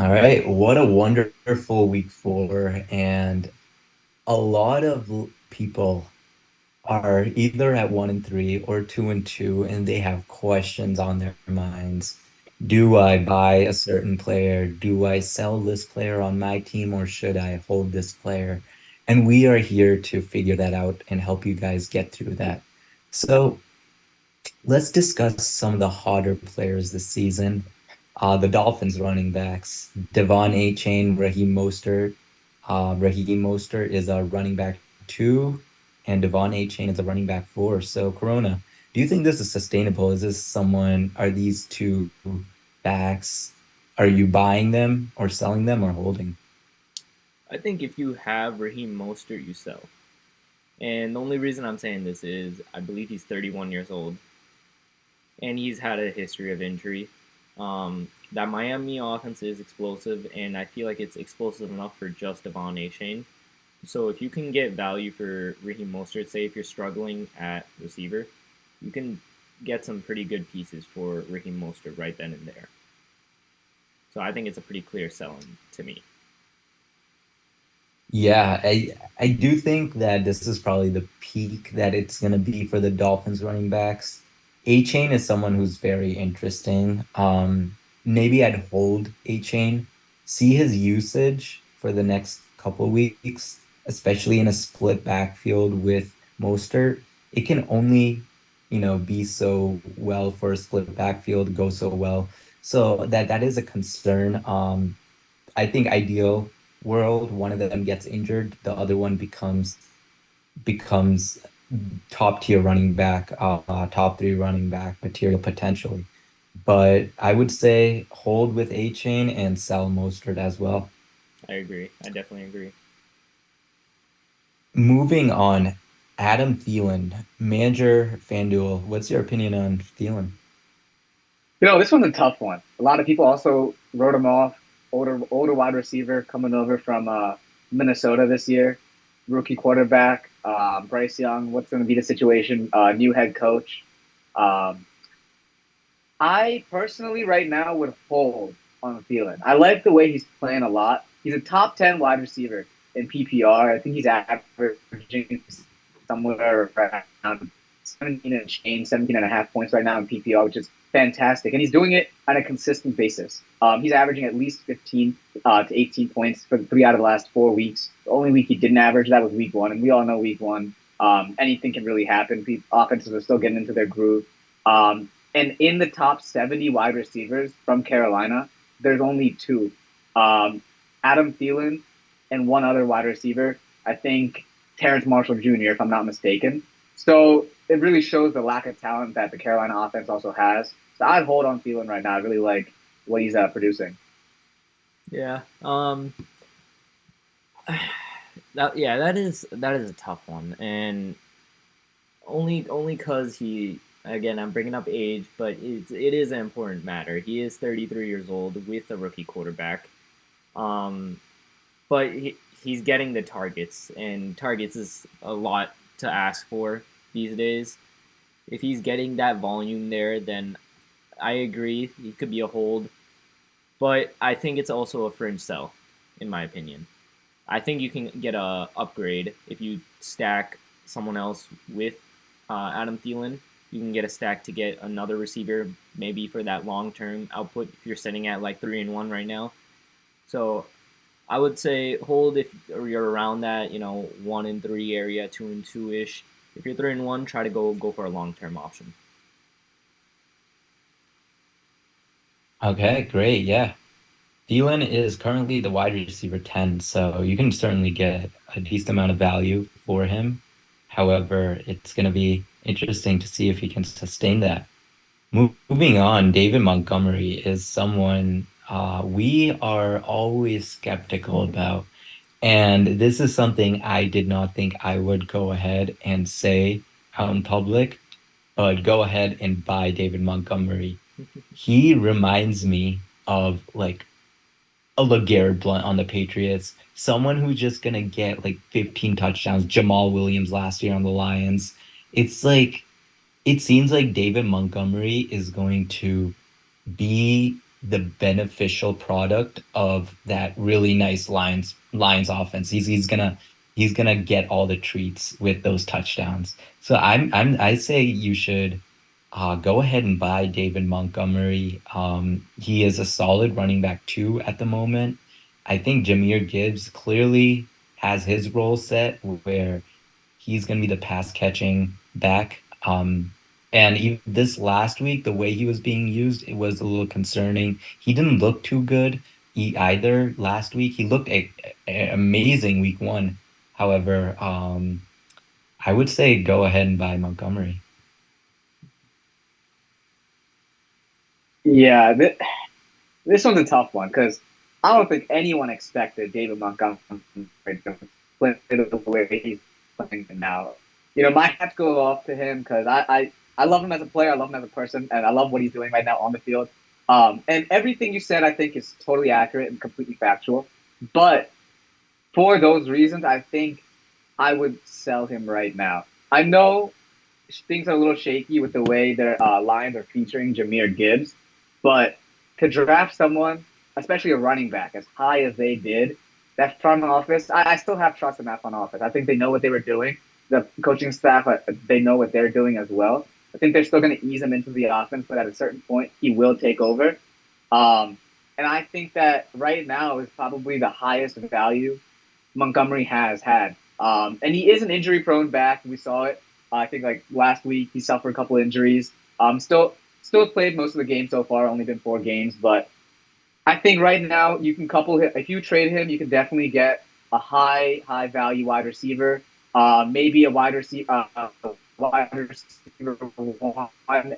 All right, what a wonderful week four. And a lot of people are either at 1-3 or 2-2, and they have questions on their minds. Do I buy a certain player? Do I sell this player on my team, or should I hold this player? And we are here to figure that out and help you guys get through that. So let's discuss some of the hotter players this season. The Dolphins running backs, Devon Achane, Raheem Mostert. Raheem Mostert is a running back two, and Devon Achane is a running back four. So, Corona, do you think this is sustainable? Are these two backs, are you buying them or selling them or holding? I think if you have Raheem Mostert, you sell. And the only reason I'm saying this is I believe he's 31 years old and he's had a history of injury. That Miami offense is explosive, and I feel like it's explosive enough for just Devon Achane. So if you can get value for Raheem Mostert, say if you're struggling at receiver, you can get some pretty good pieces for Raheem Mostert right then and there. So I think it's a pretty clear selling to me. Yeah, I do think that this is probably the peak that it's going to be for the Dolphins running backs. A-Chain is someone who's very interesting. Maybe I'd hold A-Chain, see his usage for the next couple weeks, especially in a split backfield with Mostert. It can only, be so well for a split backfield, go so well. So that is a concern. I think ideal world, one of them gets injured, the other one becomes top tier running back, top three running back material potentially. But I would say hold with A Chain and sell Mostert as well. I agree. I definitely agree. Moving on, Adam Thielen, manager FanDuel. What's your opinion on Thielen? This one's a tough one. A lot of people also wrote him off. Older wide receiver coming over from Minnesota this year. Rookie quarterback, Bryce Young. What's going to be the situation? New head coach. Um, I personally, right now, would hold on Thielen. I like the way he's playing a lot. He's a top 10 wide receiver in PPR. I think he's averaging somewhere around 17 and change, 17 and a half points right now in PPR, which is fantastic. And he's doing it on a consistent basis. He's averaging at least 15 to 18 points for 3 out of the last 4 weeks. The only week he didn't average that was week one. And we all know week one, anything can really happen. Offenses are still getting into their groove. And in the top 70 wide receivers from Carolina, there's only two, Adam Thielen and one other wide receiver. I think Terrence Marshall Jr., if I'm not mistaken. So it really shows the lack of talent that the Carolina offense also has. So I'd hold on Thielen right now. I really like what he's producing. Yeah. That is a tough one, and only because he, again, I'm bringing up age, but it is an important matter. He is 33 years old with a rookie quarterback, um, but he's getting the targets, and targets is a lot to ask for these days. If he's getting that volume there, then I agree he could be a hold, but I think it's also a fringe sell, in my opinion. I think you can get a upgrade if you stack someone else with Adam Thielen. You can get a stack to get another receiver, maybe for that long term output. If you're sitting at like 3-1 right now, so I would say hold if you're around that 1-3 area, 2-2 ish. If you're 3-1, try to go for a long term option. Okay, great. Yeah. Thielen is currently the wide receiver 10, so you can certainly get a decent amount of value for him. However, it's going to be interesting to see if he can sustain that. Moving on, David Montgomery is someone we are always skeptical about. And this is something I did not think I would go ahead and say out in public, but go ahead and buy David Montgomery. He reminds me of like a LeGarrette Blunt on the Patriots, someone who's just gonna get like 15 touchdowns. Jamal Williams last year on the Lions. It's like it seems like David Montgomery is going to be the beneficial product of that really nice Lions offense. He's gonna get all the treats with those touchdowns. So I say you should go ahead and buy David Montgomery. He is a solid running back too at the moment. I think Jahmyr Gibbs clearly has his role set where he's going to be the pass catching back. And even this last week, the way he was being used, it was a little concerning. He didn't look too good either last week. He looked amazing week one. However, I would say go ahead and buy Montgomery. Yeah, this one's a tough one because I don't think anyone expected David Montgomery to play the way he's playing now. My hats go off to him because I love him as a player, I love him as a person, and I love what he's doing right now on the field. And everything you said, I think, is totally accurate and completely factual. But for those reasons, I think I would sell him right now. I know things are a little shaky with the way their Lions are featuring Jahmyr Gibbs, but to draft someone, especially a running back, as high as they did, that front office, I still have trust in that front office. I think they know what they were doing. The coaching staff, they know what they're doing as well. I think they're still going to ease him into the offense, but at a certain point, he will take over. Um, and I think that right now is probably the highest value Montgomery has had. And he is an injury prone back. We saw it. I think like last week he suffered a couple injuries. Still played most of the game so far. Only been 4 games, but I think right now you can couple him. If you trade him, you can definitely get a high value wide receiver. Maybe a wide receiver one,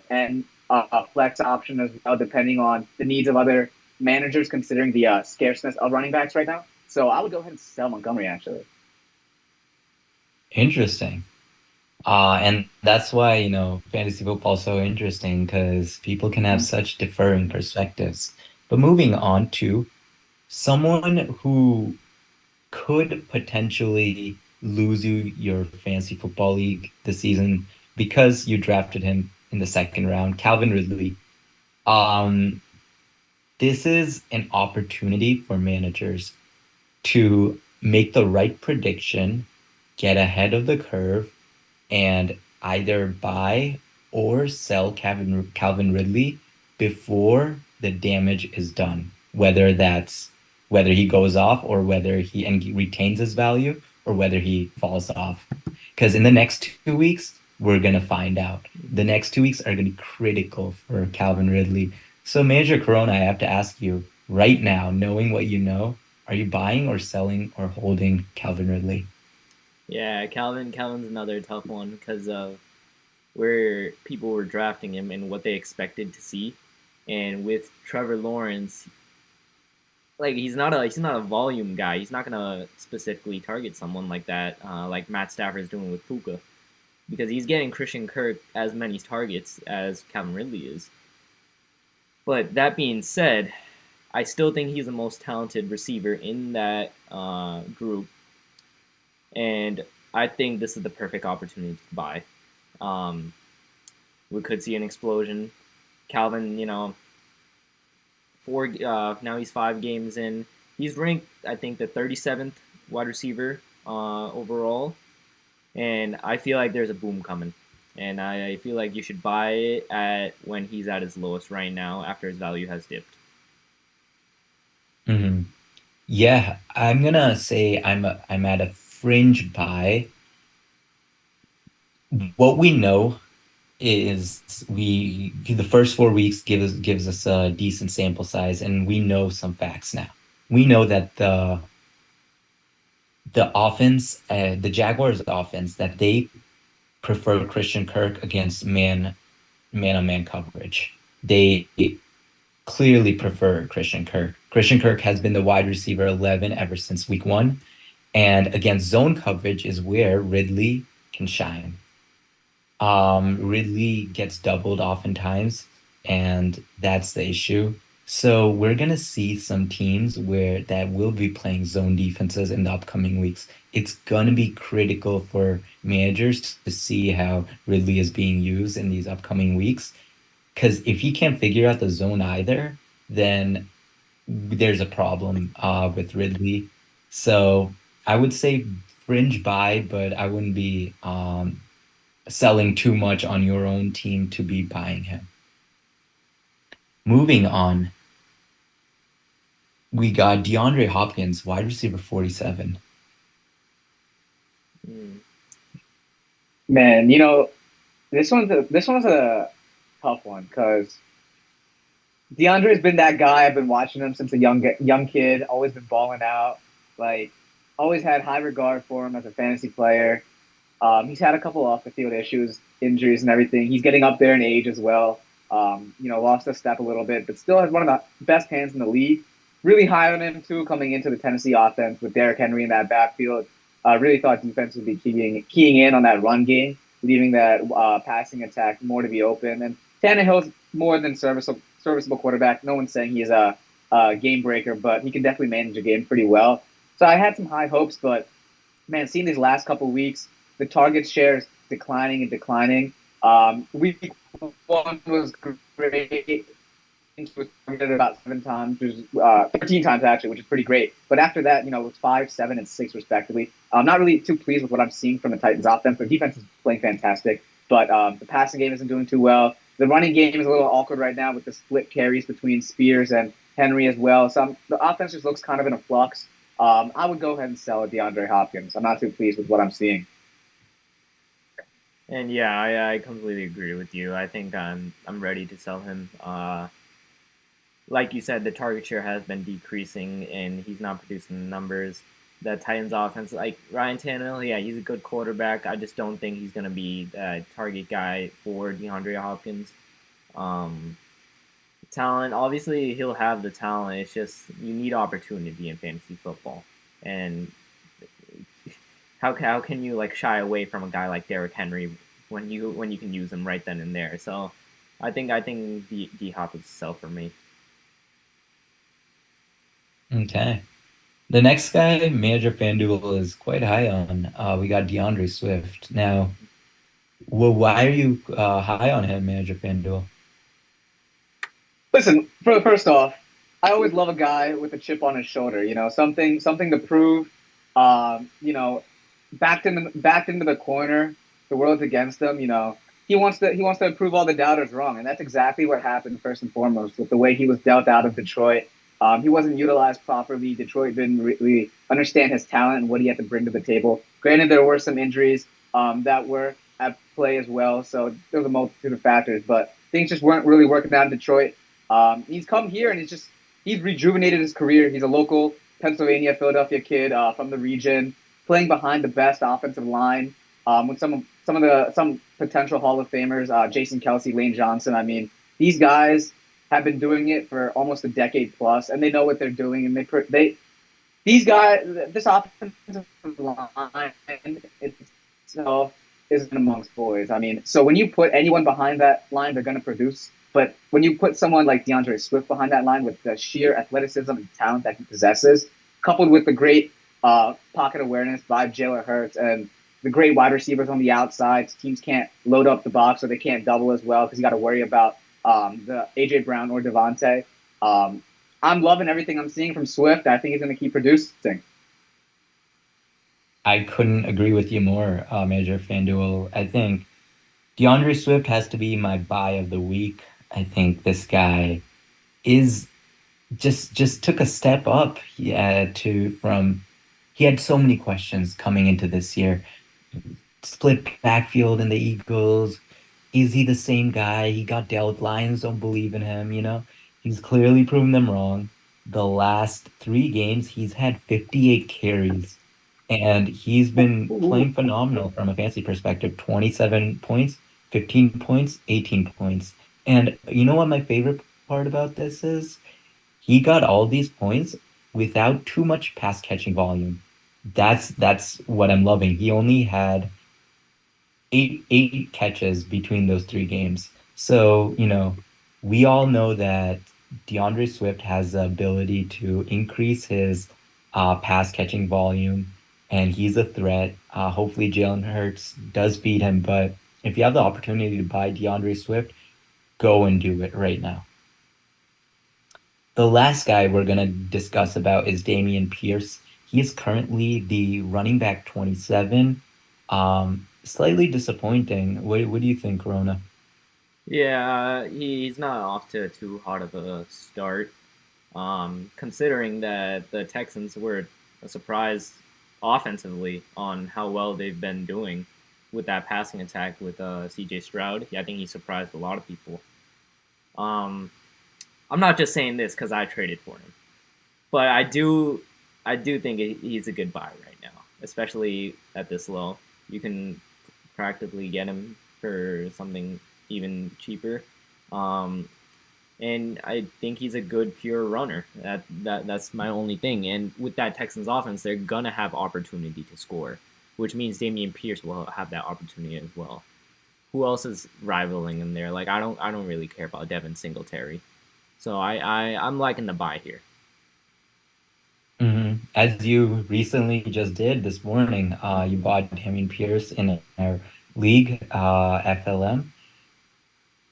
and a flex option as well, depending on the needs of other managers, considering the scarceness of running backs right now. So I would go ahead and sell Montgomery actually. Interesting. And that's why, fantasy football is so interesting because people can have Mm-hmm. such differing perspectives. But moving on to someone who could potentially lose you your fantasy football league this season because you drafted him in the second round, Calvin Ridley. Um, this is an opportunity for managers to make the right prediction, get ahead of the curve, and either buy or sell Calvin Ridley before the damage is done. Whether he goes off or whether he retains his value or whether he falls off. Because in the next 2 weeks, we're gonna find out. The next 2 weeks are gonna be critical for Calvin Ridley. So, Manager Corona, I have to ask you right now, knowing what you know, are you buying or selling or holding Calvin Ridley? Yeah, Calvin's another tough one because of where people were drafting him and what they expected to see. And with Trevor Lawrence, like he's not a volume guy. He's not gonna specifically target someone like that, like Matt Stafford is doing with Puka, because he's getting Christian Kirk as many targets as Calvin Ridley is. But that being said, I still think he's the most talented receiver in that group, and I think this is the perfect opportunity to buy. Um, we could see an explosion. Calvin, now he's 5 games in. He's ranked, I think, the 37th wide receiver overall, and I feel like there's a boom coming. And I feel like you should buy it at when he's at his lowest right now after his value has dipped. Mhm. Yeah, I'm gonna say I'm at a fringe buy. What we know is the first 4 weeks gives us a decent sample size, and we know some facts now. We know that the offense, the Jaguars offense, that they prefer Christian Kirk against man-on-man coverage. They clearly prefer Christian Kirk. Christian Kirk has been the wide receiver 11 ever since week one. And against zone coverage is where Ridley can shine. Ridley gets doubled oftentimes, and that's the issue. So we're gonna see some teams where that will be playing zone defenses in the upcoming weeks. It's gonna be critical for managers to see how Ridley is being used in these upcoming weeks. Because if he can't figure out the zone either, then there's a problem with Ridley. So I would say fringe buy, but I wouldn't be selling too much on your own team to be buying him. Moving on, we got DeAndre Hopkins, wide receiver 47. Mm. Man, this one's a tough one because DeAndre's been that guy. I've been watching him since a young kid. Always been balling out. Like, always had high regard for him as a fantasy player. He's had a couple off the field issues, injuries, and everything. He's getting up there in age as well. Lost a step a little bit, but still has one of the best hands in the league. Really high on him too, coming into the Tennessee offense with Derrick Henry in that backfield. Really thought defense would be keying in on that run game, leaving that passing attack more to be open. And Tannehill's more than serviceable quarterback. No one's saying he's a game breaker, but he can definitely manage a game pretty well. So I had some high hopes, but man, seeing these last couple weeks, the target share is declining and declining. Week one was great. He was targeted about 7 times, 13 times actually, which is pretty great. But after that, it was 5, 7, and 6 respectively. I'm not really too pleased with what I'm seeing from the Titans offense. Their defense is playing fantastic, but the passing game isn't doing too well. The running game is a little awkward right now with the split carries between Spears and Henry as well. So the offense just looks kind of in a flux. I would go ahead and sell DeAndre Hopkins. I'm not too pleased with what I'm seeing. And yeah, I completely agree with you. I think I'm ready to sell him. Like you said, the target share has been decreasing, and he's not producing the numbers. The Titans offense, like Ryan Tannehill, yeah, he's a good quarterback. I just don't think he's going to be the target guy for DeAndre Hopkins. Um, Talent, obviously, he'll have the talent. It's just you need opportunity in fantasy football, and how can you like shy away from a guy like Derrick Henry when you can use him right then and there? So, I think D Hop is a sell for me. Okay. The next guy, Manager FanDuel, is quite high on. We got DeAndre Swift. Now, well, why are you high on him, Manager FanDuel? Listen, first off, I always love a guy with a chip on his shoulder. Something to prove. Um, you know, backed into the corner. The world's against him. He wants to prove all the doubters wrong, and that's exactly what happened first and foremost with the way he was dealt out of Detroit. He wasn't utilized properly. Detroit didn't really understand his talent and what he had to bring to the table. Granted, there were some injuries that were at play as well, so there was a multitude of factors, but things just weren't really working out in Detroit. He's come here and he's rejuvenated his career. He's a local Pennsylvania, Philadelphia kid from the region, playing behind the best offensive line with some potential Hall of Famers, Jason Kelsey, Lane Johnson. I mean, these guys have been doing it for almost a decade plus, and they know what they're doing. And they these guys, this offensive line itself isn't amongst boys. I mean, so when you put anyone behind that line, they're going to produce. But when you put someone like DeAndre Swift behind that line with the sheer athleticism and talent that he possesses, coupled with the great pocket awareness by Jalen Hurts and the great wide receivers on the outside, teams can't load up the box or they can't double as well because you got to worry about the AJ Brown or Devontae. Um, I'm loving everything I'm seeing from Swift. I think he's going to keep producing. I couldn't agree with you more, Manager FanDuel. I think DeAndre Swift has to be my buy of the week. I think this guy is just took a step up. To from he had so many questions coming into this year. Split backfield in the Eagles. Is he the same guy? He got dealt. Lions don't believe in him, you know? He's clearly proven them wrong. The last 3 games, he's had 58 carries, and he's been Ooh. playing phenomenal from a fantasy perspective. 27 points, 15 points, 18 points. And you know what my favorite part about this is? He got all these points without too much pass catching volume. That's what I'm loving. He only had eight catches between those 3 games. So, we all know that DeAndre Swift has the ability to increase his pass catching volume, and he's a threat. Hopefully, Jalen Hurts does feed him, but if you have the opportunity to buy DeAndre Swift, go and do it right now. The last guy we're gonna discuss about is Dameon Pierce. He is currently the running back 27. Slightly disappointing. What do you think, Rona? Yeah, he's not off to too hot of a start. Considering that the Texans were a surprise offensively on how well they've been doing with that passing attack with C.J. Stroud. Yeah, I think he surprised a lot of people. Um, I'm not just saying this because I traded for him, but I do think he's a good buy right now, especially at this low. You can practically get him for something even cheaper. Um, and I think he's a good pure runner. That's my only thing. And with that Texans offense, they're gonna have opportunity to score, which means Dameon Pierce will have that opportunity as well. Who else is rivaling him there? Like I don't really care about Devin Singletary. So I'm liking the buy here. As you recently just did this morning, you bought Dameon Pierce in our league, FLM.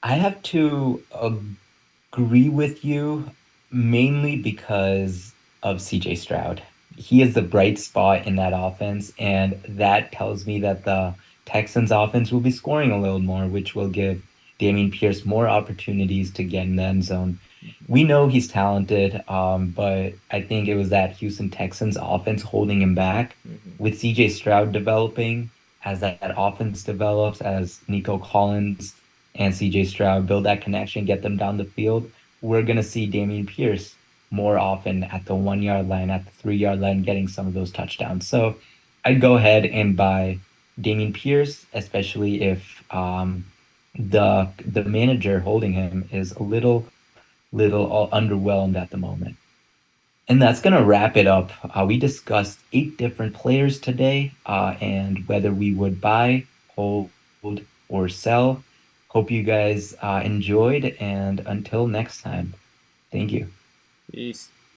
I have to agree with you mainly because of CJ Stroud. He is the bright spot in that offense, and that tells me that the Texans offense will be scoring a little more, which will give Dameon Pierce more opportunities to get in the end zone. We know he's talented, but I think it was that Houston Texans offense holding him back. Mm-hmm. With CJ Stroud developing, as that offense develops, as Nico Collins and CJ Stroud build that connection, get them down the field, we're going to see Dameon Pierce more often at the 1 yard line, at the 3 yard line, getting some of those touchdowns. So I'd go ahead and buy Dameon Pierce, especially if the manager holding him is a little underwhelmed at the moment. And that's going to wrap it up. We discussed 8 different players today and whether we would buy, hold, or sell. Hope you guys enjoyed. And until next time, thank you. Peace.